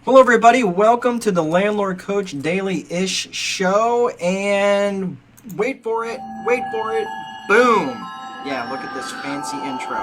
Hello, everybody. Welcome to the Landlord Coach Daily-ish show. And wait for it. Boom. Yeah, look at this fancy intro.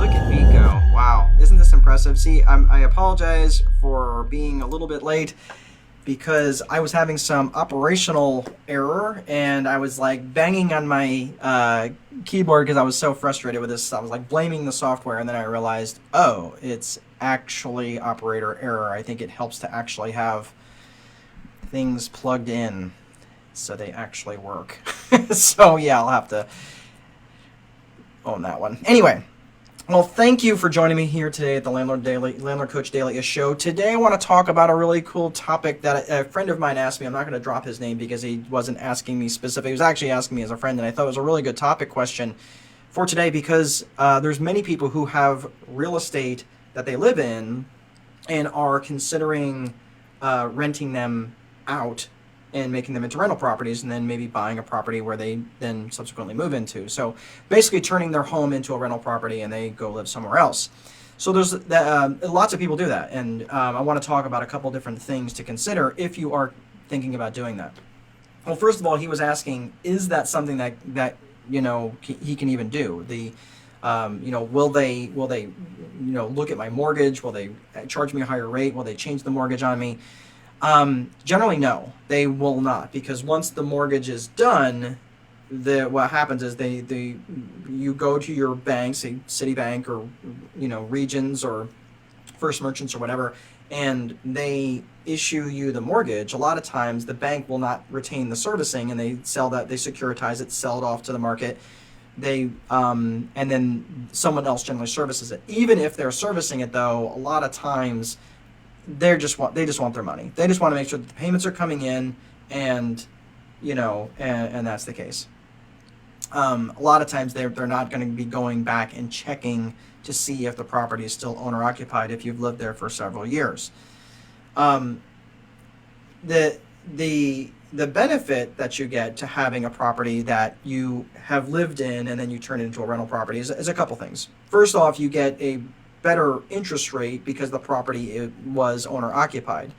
Look at me go. Wow. Isn't this impressive? See, I apologize for being a little bit late because I was having some operational error and I was like banging on my keyboard because I was so frustrated with this. I was like blaming the software, and then I realized, oh, it's actually operator error. I think it helps to actually have things plugged in so they actually work. So yeah, I'll have to own that one. Anyway, well, thank you for joining me here today at the Landlord Coach Daily show. Today I want to talk about a really cool topic that a friend of mine asked me. I'm not going to drop his name because he wasn't asking me specifically. He was actually asking me as a friend, and I thought it was a really good topic question for today because there's many people who have real estate that they live in and are considering renting them out and making them into rental properties, and then maybe buying a property where they then subsequently move into. So basically turning their home into a rental property and they go live somewhere else. So there's lots of people do that, and I want to talk about a couple different things to consider if you are thinking about doing that. Well, first of all, he was asking, is that something that he can even do? Will they look at my mortgage? Will they charge me a higher rate? Will they change the mortgage on me? Generally, no, they will not, because once the mortgage is done, what happens is you go to your bank, say Citibank or Regions or First Merchants or whatever, and they issue you the mortgage. A lot of times, the bank will not retain the servicing, and they securitize it, sell it off to the market. And then someone else generally services it. Even if they're servicing it, though, a lot of times they just want their money. They just want to make sure that the payments are coming in, and that's the case. A lot of times they're not going to be going back and checking to see if the property is still owner occupied if you've lived there for several years. The benefit that you get to having a property that you have lived in and then you turn it into a rental property is a couple things. First off, you get a better interest rate because the property was owner occupied.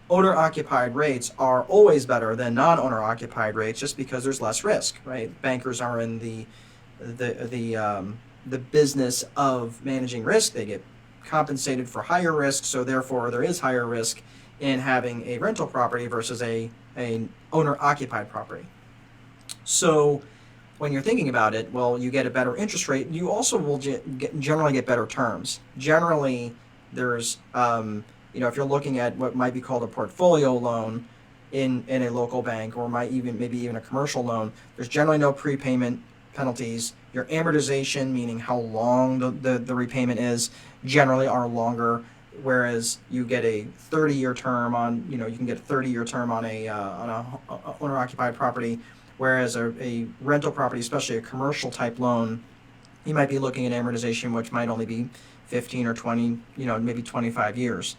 Owner occupied rates are always better than non-owner occupied rates just because there's less risk, right? Bankers are in the business of managing risk. They get compensated for higher risk, so therefore there is higher risk in having a rental property versus a owner-occupied property. So when you're thinking about it, well, you get a better interest rate. You also will generally get better terms. Generally, there's, if you're looking at what might be called a portfolio loan in a local bank, or maybe even a commercial loan, there's generally no prepayment penalties. Your amortization, meaning how long the repayment is, generally are longer. Whereas you get a 30-year term on, you can get a 30-year term on a owner-occupied property, whereas a rental property, especially a commercial type loan, you might be looking at amortization which might only be 15 or 20, maybe 25 years.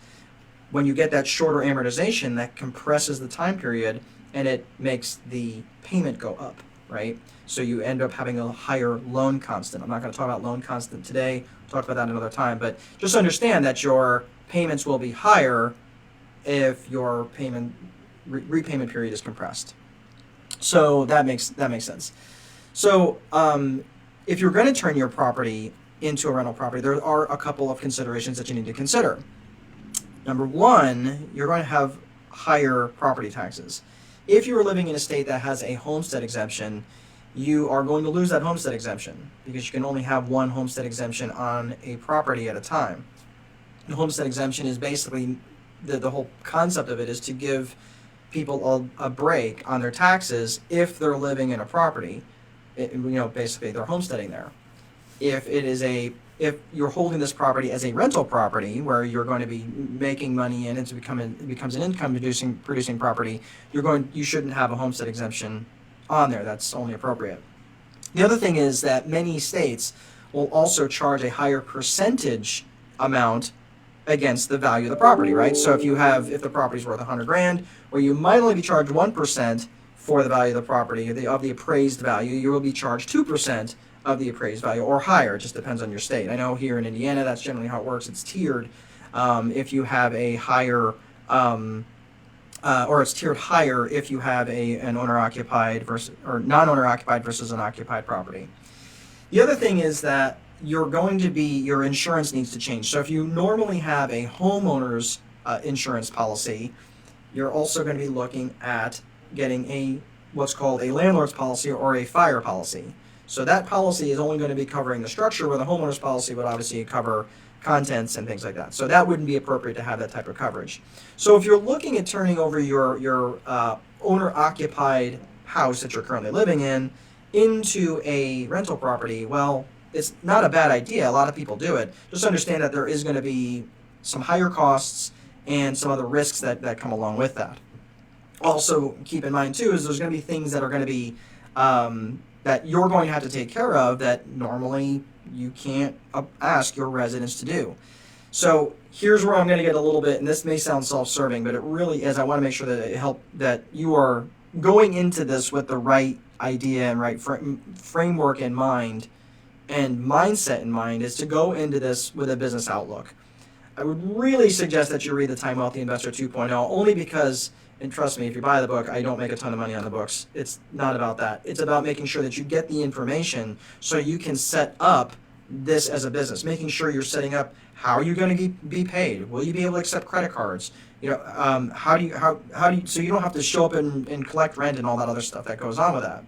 When you get that shorter amortization, that compresses the time period and it makes the payment go up, right? So you end up having a higher loan constant. I'm not going to talk about loan constant today. We'll talk about that another time. But just understand that your payments will be higher if your repayment period is compressed. So that makes sense. So if you're going to turn your property into a rental property, there are a couple of considerations that you need to consider. Number one, you're going to have higher property taxes. If you are living in a state that has a homestead exemption, you are going to lose that homestead exemption because you can only have one homestead exemption on a property at a time. The homestead exemption is basically, the whole concept of it is to give people a break on their taxes if they're living in a property. Basically they're homesteading there. If you're holding this property as a rental property where you're going to be making money and it becomes an income producing property, you shouldn't have a homestead exemption on there. That's only appropriate. The other thing is that many states will also charge a higher percentage amount against the value of the property, right? So if the property's worth $100,000, where you might only be charged 1% for the value of the property, of the appraised value, you will be charged 2% of the appraised value or higher. It just depends on your state. I know here in Indiana, that's generally how it works. It's tiered. if you have a higher, or it's tiered higher if you have an owner-occupied versus or non-owner-occupied versus an occupied property. The other thing is that your insurance needs to change. So if you normally have a homeowner's insurance policy, you're also going to be looking at getting what's called a landlord's policy or a fire policy. So that policy is only going to be covering the structure, where the homeowner's policy would obviously cover contents and things like that. So that wouldn't be appropriate to have that type of coverage. So if you're looking at turning over your owner-occupied house that you're currently living in into a rental property, well, it's not a bad idea. A lot of people do it. Just understand that there is going to be some higher costs and some other risks that come along with that. Also, keep in mind, too, is there's going to be things that are going to be that you're going to have to take care of that normally you can't ask your residents to do. So here's where I'm going to get a little bit, and this may sound self-serving, but it really is. I want to make sure that you are going into this with the right idea and right framework in mind and mindset in mind, is to go into this with a business outlook. I would really suggest that you read the Time Wealthy Investor 2.0, only because, and trust me, if you buy the book, I don't make a ton of money on the books. It's not about that. It's about making sure that you get the information so you can set up this as a business, making sure you're setting up how are you going to be paid? Will you be able to accept credit cards? How do you so you don't have to show up and collect rent and all that other stuff that goes on with that.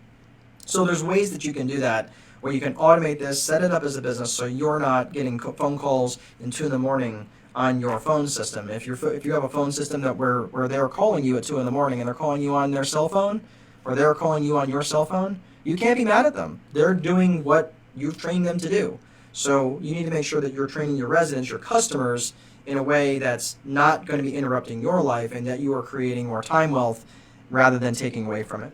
So there's ways that you can do that, where you can automate this, set it up as a business, so you're not getting phone calls in 2 a.m. on your phone system. If you have a phone system where they're calling you at 2 a.m. and they're calling you on their cell phone, or they're calling you on your cell phone, you can't be mad at them. They're doing what you've trained them to do. So you need to make sure that you're training your residents, your customers, in a way that's not going to be interrupting your life, and that you are creating more time wealth rather than taking away from it.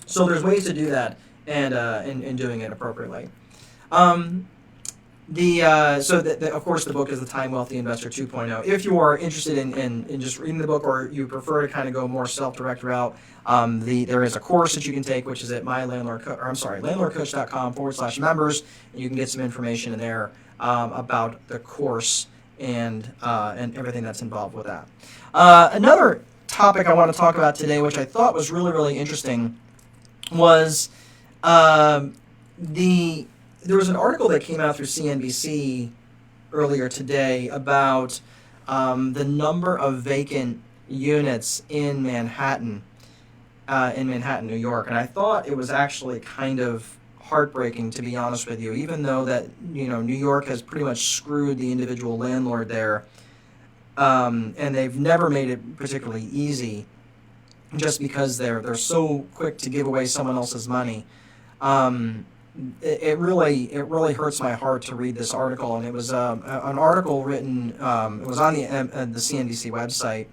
So there's ways to do that, and doing it appropriately. Of course, the book is the Time Wealthy Investor 2.0. If you are interested in just reading the book, or you prefer to kind of go more self-direct route, there is a course that you can take, which is at landlordcoach.com/members, and you can get some information in there about the course and everything that's involved with that. Another topic I want to talk about today, which I thought was really, really interesting, was there was an article that came out through CNBC earlier today about the number of vacant units in Manhattan, New York, and I thought it was actually kind of heartbreaking, to be honest with you. Even though that New York has pretty much screwed the individual landlord there, and they've never made it particularly easy, just because they're so quick to give away someone else's money. It really hurts my heart to read this article, and it was an article written. It was on the CNBC website,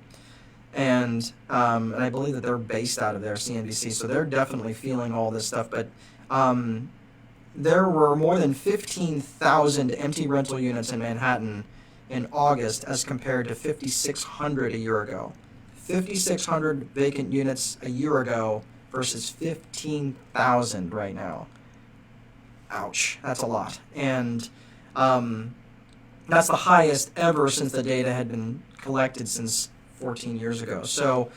and I believe that they're based out of there, CNBC, so they're definitely feeling all this stuff. But there were more than 15,000 empty rental units in Manhattan in August, as compared to 5,600 a year ago. 5,600 vacant units a year ago versus 15,000 right now. Ouch, that's a lot. And that's the highest ever since the data had been collected since 14 years ago. So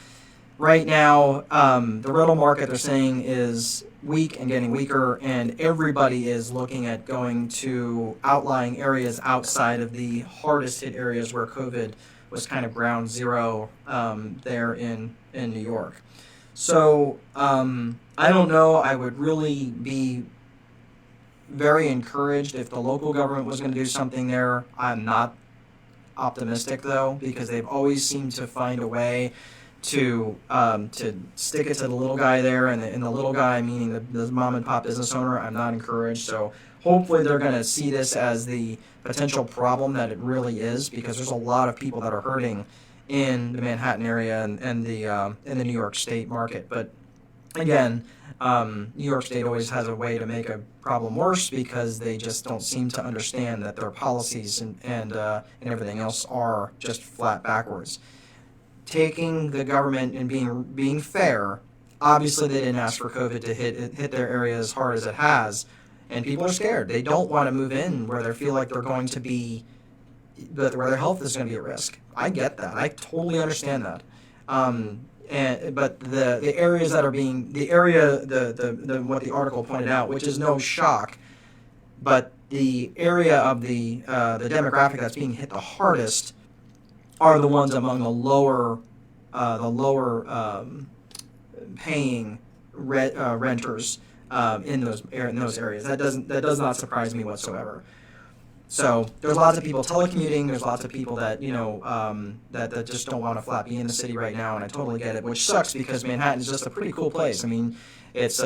right now, the rental market, they're saying, is weak and getting weaker, and everybody is looking at going to outlying areas outside of the hardest hit areas where COVID was kind of ground zero there in New York. So I don't know. I would really be very encouraged if the local government was going to do something there. I'm not optimistic, though, because they've always seemed to find a way to stick it to the little guy there, and the little guy meaning the mom and pop business owner. I'm not encouraged. So hopefully they're going to see this as the potential problem that it really is, because there's a lot of people that are hurting in the Manhattan area and the New York State market. But again, New York State always has a way to make a problem worse, because they just don't seem to understand that their policies and everything else are just flat backwards. Taking the government and being fair, obviously they didn't ask for COVID to hit their area as hard as it has, and people are scared. They don't want to move in where they feel like they're going to be where their health is going to be at risk. I get that. I totally understand that. But the areas that are being what the article pointed out, which is no shock, but the area of the demographic that's being hit the hardest are the ones among the lower paying renters in those areas. That does not surprise me whatsoever. So there's lots of people telecommuting. There's lots of people that that just don't want to flat be in the city right now, and I totally get it. Which sucks because Manhattan is just a pretty cool place. I mean, it's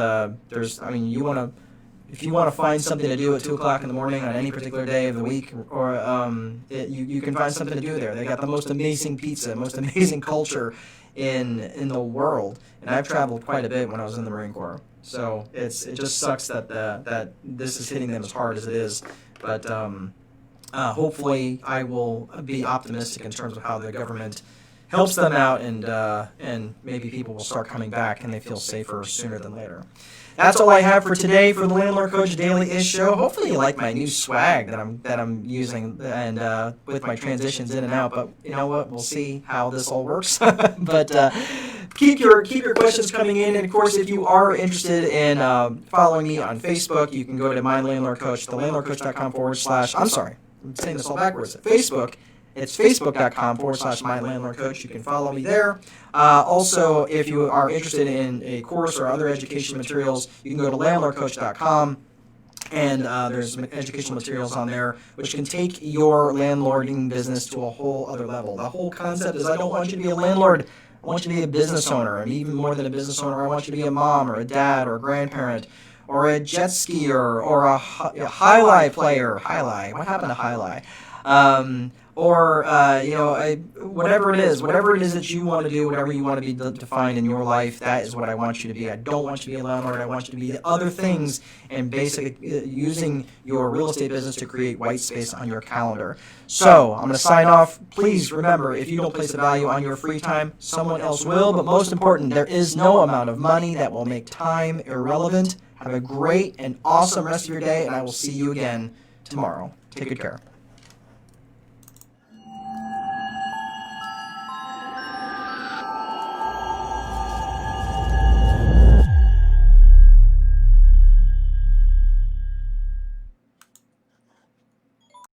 if you want to find something to do at 2 o'clock in the morning on any particular day of the week, or you can find something to do there. They got the most amazing pizza, most amazing culture in the world, and I've traveled quite a bit when I was in the Marine Corps. So it just sucks that this is hitting them as hard as it is. But hopefully I will be optimistic in terms of how the government helps them out, and maybe people will start coming back and they feel safer sooner than later. That's all I have for today for the Landlord Coach Daily-ish show. Hopefully you like my new swag that I'm using and with my transitions in and out. But you know what? We'll see how this all works. But keep your questions coming in. And of course, if you are interested in following me on Facebook, you can go to My Landlord Coach, thelandlordcoach.com/. I'm sorry, I'm saying this all backwards. Facebook. It's facebook.com/mylandlordcoach. You can follow me there. Also, if you are interested in a course or other education materials, you can go to landlordcoach.com, and there's educational materials on there which can take your landlording business to a whole other level. The whole concept is I don't want you to be a landlord. I want you to be a business owner, and even more than a business owner, I want you to be a mom or a dad or a grandparent or a jet skier or a highlight player. Highlight? What happened to highlight? Or whatever it is that you want to do, whatever you want to be defined in your life, that is what I want you to be. I don't want you to be a landlord. I want you to be other things, and basically using your real estate business to create white space on your calendar. So I'm going to sign off. Please remember, if you don't place a value on your free time, someone else will. But most important, there is no amount of money that will make time irrelevant. Have a great and awesome rest of your day, and I will see you again tomorrow. Take good care.